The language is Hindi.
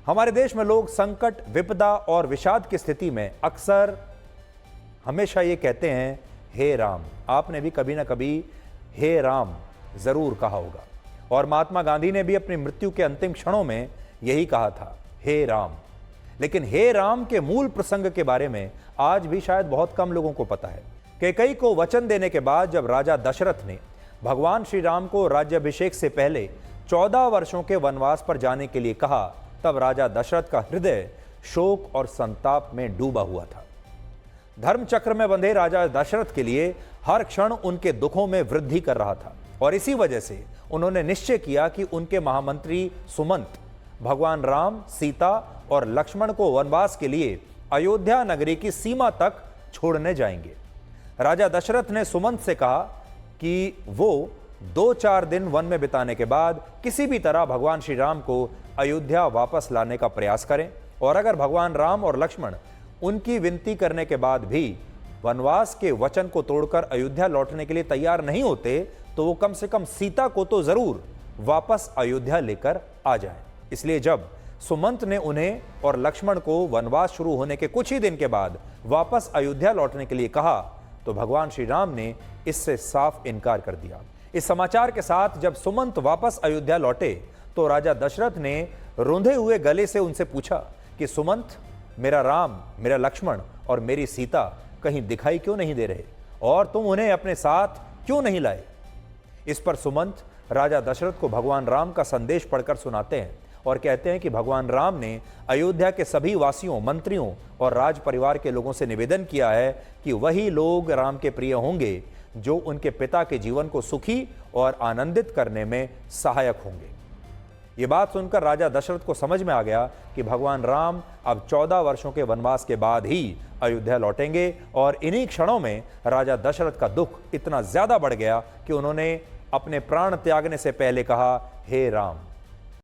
हमारे देश में लोग संकट, विपदा और विषाद की स्थिति में अक्सर हमेशा ये कहते हैं, हे राम। आपने भी कभी ना कभी हे राम जरूर कहा होगा, और महात्मा गांधी ने भी अपनी मृत्यु के अंतिम क्षणों में यही कहा था, हे राम। लेकिन हे राम के मूल प्रसंग के बारे में आज भी शायद बहुत कम लोगों को पता है। कैकेयी को वचन देने के बाद जब राजा दशरथ ने भगवान श्री राम को राज्याभिषेक से पहले 14 वर्षों के वनवास पर जाने के लिए कहा, तब राजा दशरथ का हृदय शोक और संताप में डूबा हुआ था। धर्म चक्र में बंधे राजा दशरथ के लिए हर क्षण उनके दुखों में वृद्धि कर रहा था, और इसी वजह से उन्होंने निश्चय किया कि उनके महामंत्री सुमंत भगवान राम, सीता और लक्ष्मण को वनवास के लिए अयोध्या नगरी की सीमा तक छोड़ने जाएंगे। राजा दशरथ ने सुमंत से कहा कि वो 2-4 दिन वन में बिताने के बाद किसी भी तरह भगवान श्री राम को अयोध्या वापस लाने का प्रयास करें, और अगर भगवान राम और लक्ष्मण उनकी विनती करने के बाद भी वनवास के वचन को तोड़कर अयोध्या लौटने के लिए तैयार नहीं होते, तो वो कम से कम सीता को तो जरूर वापस अयोध्या लेकर आ जाएं। इसलिए जब सुमंत ने उन्हें और लक्ष्मण को वनवास शुरू होने के कुछ ही दिन के बाद वापस अयोध्या लौटने के लिए कहा, तो भगवान श्री राम ने इससे साफ इनकार कर दिया। इस समाचार के साथ जब सुमंत वापस अयोध्या लौटे, तो राजा दशरथ ने रूंधे हुए गले से उनसे पूछा कि सुमंत, मेरा राम, मेरा लक्ष्मण और मेरी सीता कहीं दिखाई क्यों नहीं दे रहे, और तुम उन्हें अपने साथ क्यों नहीं लाए? इस पर सुमंत राजा दशरथ को भगवान राम का संदेश पढ़कर सुनाते हैं और कहते हैं कि भगवान राम ने अयोध्या के सभी वासियों, मंत्रियों और राज परिवार के लोगों से निवेदन किया है कि वही लोग राम के प्रिय होंगे जो उनके पिता के जीवन को सुखी और आनंदित करने में सहायक होंगे। ये बात सुनकर राजा दशरथ को समझ में आ गया कि भगवान राम अब 14 वर्षों के वनवास के बाद ही अयोध्या लौटेंगे, और इन्हीं क्षणों में राजा दशरथ का दुख इतना ज्यादा बढ़ गया कि उन्होंने अपने प्राण त्यागने से पहले कहा, हे राम।